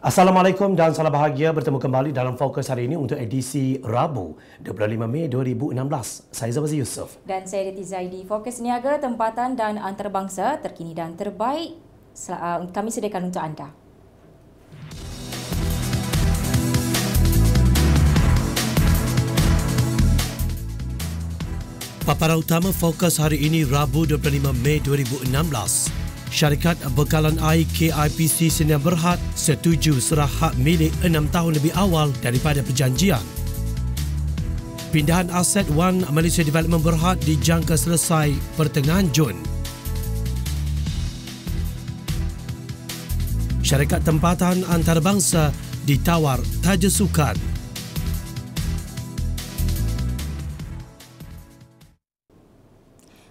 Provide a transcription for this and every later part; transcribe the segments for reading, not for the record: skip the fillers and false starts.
Assalamualaikum dan salam bahagia, bertemu kembali dalam Fokus hari ini untuk edisi Rabu 25 Mei 2016. Saya Zawazi Yusof. Dan saya Reti Zaidi. Fokus niaga, tempatan dan antarabangsa terkini dan terbaik kami sediakan untuk anda. Paparan utama Fokus hari ini Rabu 25 Mei 2016. Syarikat Bekalan Air KIPC Sdn Bhd setuju serah hak milik 6 tahun lebih awal daripada perjanjian. Pindahan aset One Malaysia Development Berhad dijangka selesai pertengahan Jun. Syarikat tempatan antarabangsa ditawar taja sukan.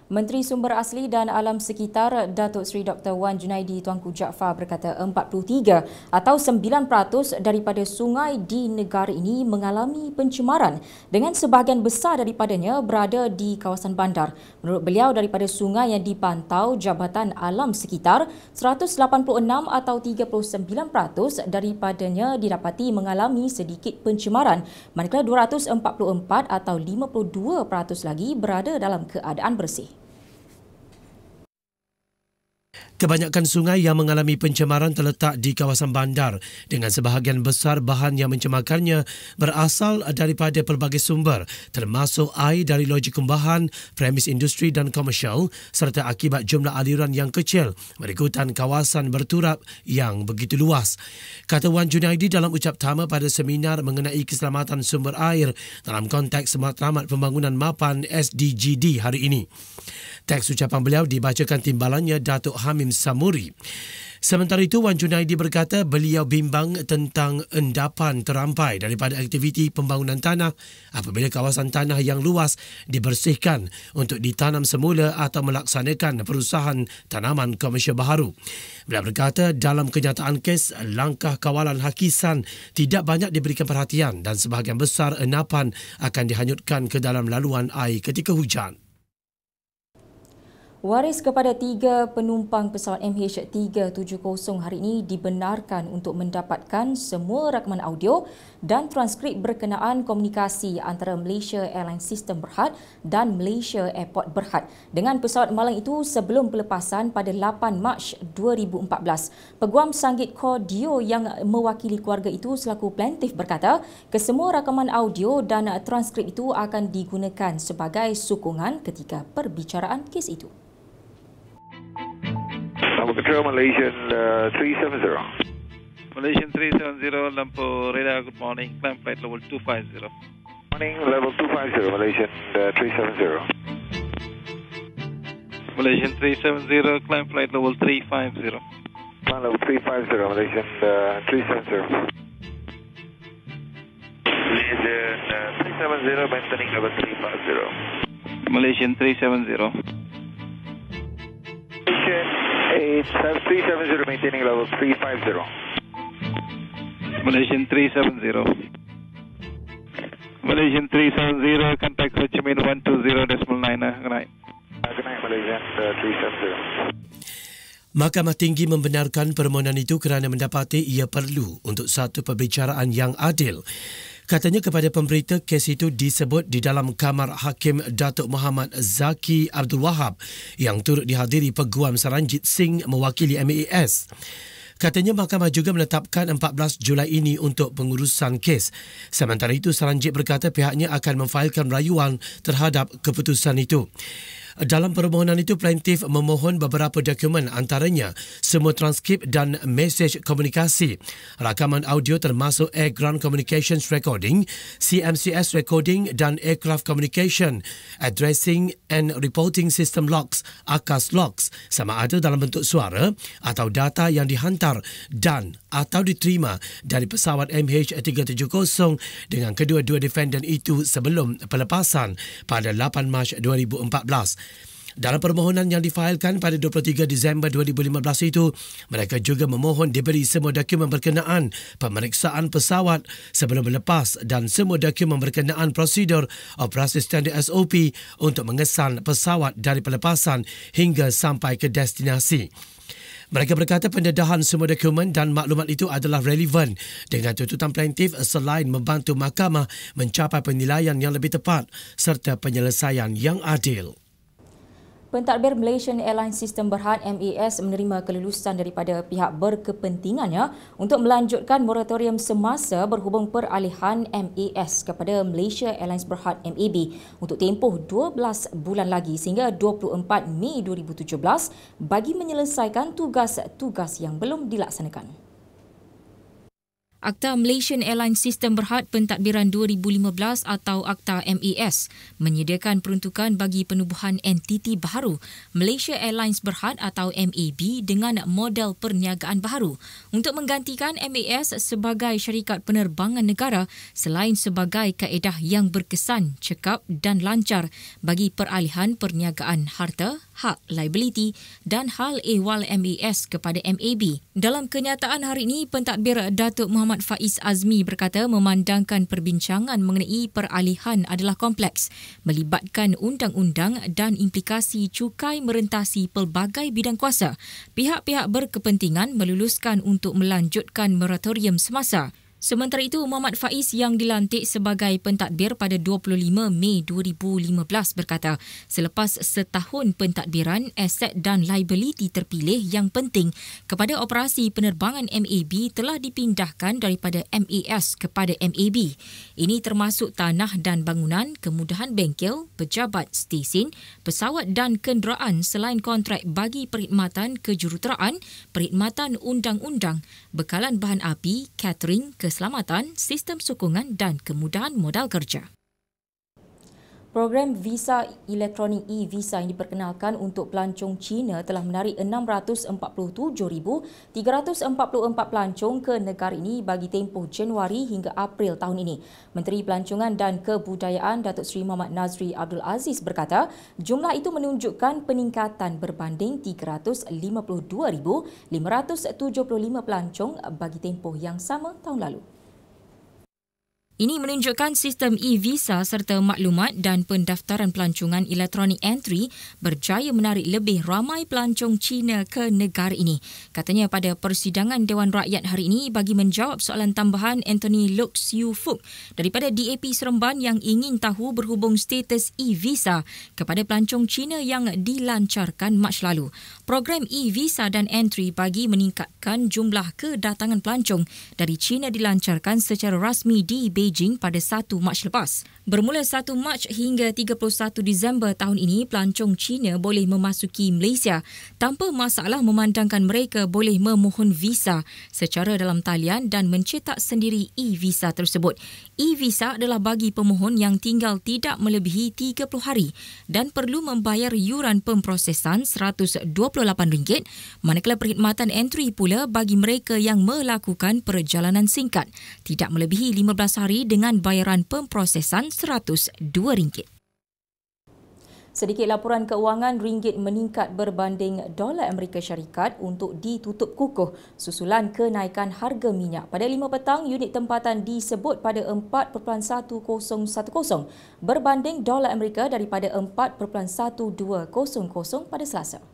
Menteri Sumber Asli dan Alam Sekitar Datuk Seri Dr. Wan Junaidi Tuanku Jaafar berkata 43 atau 9% daripada sungai di negara ini mengalami pencemaran dengan sebahagian besar daripadanya berada di kawasan bandar. Menurut beliau, daripada sungai yang dipantau Jabatan Alam Sekitar, 186 atau 39% daripadanya didapati mengalami sedikit pencemaran, manakala 244 atau 52% lagi berada dalam keadaan bersih. Kebanyakan sungai yang mengalami pencemaran terletak di kawasan bandar dengan sebahagian besar bahan yang mencemarkannya berasal daripada pelbagai sumber termasuk air dari loji kumbahan, premis industri dan komersial serta akibat jumlah aliran yang kecil berikutan kawasan berturap yang begitu luas. Kata Wan Junaidi dalam ucap tama pada seminar mengenai keselamatan sumber air dalam konteks matlamat pembangunan mapan SDGD hari ini. Teks ucapan beliau dibacakan timbalannya Datuk Hamim Samuri. Sementara itu, Wan Junaidi berkata beliau bimbang tentang endapan terampai daripada aktiviti pembangunan tanah apabila kawasan tanah yang luas dibersihkan untuk ditanam semula atau melaksanakan perusahaan tanaman komersial baharu. Beliau berkata dalam kenyataan kes, langkah kawalan hakisan tidak banyak diberikan perhatian dan sebahagian besar endapan akan dihanyutkan ke dalam laluan air ketika hujan. Waris kepada 3 penumpang pesawat MH370 hari ini dibenarkan untuk mendapatkan semua rakaman audio dan transkrip berkenaan komunikasi antara Malaysia Airlines System Berhad dan Malaysia Airport Berhad dengan pesawat malang itu sebelum pelepasan pada 8 Mac 2014. Peguam Sanggit Kordio yang mewakili keluarga itu selaku plaintiff berkata kesemua rakaman audio dan transkrip itu akan digunakan sebagai sokongan ketika perbicaraan kes itu. Number control Malaysian 370. Malaysian 370, lampu radar, good morning. Climb flight level 250. Morning, level 250, Malaysian 370. Malaysian 370, climb flight level 350. Climb level 350, Malaysian 370. Malaysian 370, maintaining level 350. Malaysian 370. 370, maintaining level 350. Malaysian 370. Malaysian 370, contact Ho Chi Minh 120.9. Good night. Good night, Malaysian 370. Mahkamah Tinggi membenarkan permohonan itu kerana mendapati ia perlu untuk satu perbicaraan yang adil. Katanya kepada pemberita, kes itu disebut di dalam Kamar Hakim Datuk Muhammad Zaki Abdul Wahab yang turut dihadiri Peguam Saranjit Singh mewakili MAS. Katanya mahkamah juga menetapkan 14 Julai ini untuk pengurusan kes. Sementara itu, Saranjit berkata pihaknya akan memfailkan rayuan terhadap keputusan itu. Dalam permohonan itu, plaintiff memohon beberapa dokumen antaranya semua transkrip dan mesej komunikasi, rakaman audio termasuk Air Ground Communications Recording, CMCS Recording dan Aircraft Communication, Addressing and Reporting System Logs, ACAS Logs, sama ada dalam bentuk suara atau data yang dihantar dan atau diterima dari pesawat MH370 dengan kedua-dua defendant itu sebelum pelepasan pada 8 Mac 2014. Dalam permohonan yang difailkan pada 23 Disember 2015 itu, mereka juga memohon diberi semua dokumen berkenaan pemeriksaan pesawat sebelum berlepas dan semua dokumen berkenaan prosedur operasi standard SOP untuk mengesan pesawat dari pelepasan hingga sampai ke destinasi. Mereka berkata pendedahan semua dokumen dan maklumat itu adalah relevan dengan tuntutan plaintiff selain membantu mahkamah mencapai penilaian yang lebih tepat serta penyelesaian yang adil. Pentadbir Malaysian Airlines Sistem Berhad MAS menerima kelulusan daripada pihak berkepentingannya untuk melanjutkan moratorium semasa berhubung peralihan MAS kepada Malaysia Airlines Berhad MAB untuk tempoh 12 bulan lagi sehingga 24 Mei 2017 bagi menyelesaikan tugas-tugas yang belum dilaksanakan. Akta Malaysian Airlines Sistem Berhad Pentadbiran 2015 atau Akta MAS menyediakan peruntukan bagi penubuhan entiti baharu Malaysia Airlines Berhad atau MAB dengan model perniagaan baharu untuk menggantikan MAS sebagai syarikat penerbangan negara selain sebagai kaedah yang berkesan, cekap dan lancar bagi peralihan perniagaan harta, hak liability dan hal ehwal MAS kepada MAB. Dalam kenyataan hari ini, Pentadbir Datuk Muhammad Faiz Azmi berkata memandangkan perbincangan mengenai peralihan adalah kompleks, melibatkan undang-undang dan implikasi cukai merentasi pelbagai bidang kuasa. Pihak-pihak berkepentingan meluluskan untuk melanjutkan moratorium semasa. Sementara itu, Muhammad Faiz yang dilantik sebagai pentadbir pada 25 Mei 2015 berkata, selepas setahun pentadbiran, aset dan liability terpilih yang penting kepada operasi penerbangan MAB telah dipindahkan daripada MAS kepada MAB. Ini termasuk tanah dan bangunan, kemudahan bengkel, pejabat, stesen, pesawat dan kenderaan selain kontrak bagi perkhidmatan kejuruteraan, perkhidmatan undang-undang, bekalan bahan api, catering, keselamatan, sistem sokongan dan kemudahan modal kerja. Program visa elektronik e-visa yang diperkenalkan untuk pelancong Cina telah menarik 647,344 pelancong ke negara ini bagi tempoh Januari hingga April tahun ini. Menteri Pelancongan dan Kebudayaan Datuk Seri Muhammad Nazri Abdul Aziz berkata, jumlah itu menunjukkan peningkatan berbanding 352,575 pelancong bagi tempoh yang sama tahun lalu. Ini menunjukkan sistem e-visa serta maklumat dan pendaftaran pelancongan elektronik entry berjaya menarik lebih ramai pelancong Cina ke negara ini. Katanya pada persidangan Dewan Rakyat hari ini bagi menjawab soalan tambahan Anthony Lok Siu Fuk daripada DAP Seremban yang ingin tahu berhubung status e-visa kepada pelancong Cina yang dilancarkan Mac lalu. Program e-visa dan entry bagi meningkatkan jumlah kedatangan pelancong dari Cina dilancarkan secara rasmi di Beijing pada 1 Mac lepas. Bermula 1 Mac hingga 31 Disember tahun ini, pelancong Cina boleh memasuki Malaysia tanpa masalah memandangkan mereka boleh memohon visa secara dalam talian dan mencetak sendiri e-visa tersebut. E-visa adalah bagi pemohon yang tinggal tidak melebihi 30 hari dan perlu membayar yuran pemprosesan RM128, manakala perkhidmatan entry pula bagi mereka yang melakukan perjalanan singkat, tidak melebihi 15 hari dengan bayaran pemprosesan RM102. Sedikit laporan keuangan, ringgit meningkat berbanding dolar Amerika Syarikat untuk ditutup kukuh susulan kenaikan harga minyak. Pada 5 petang, unit tempatan disebut pada 4.1010 berbanding dolar Amerika daripada 4.1200 pada Selasa.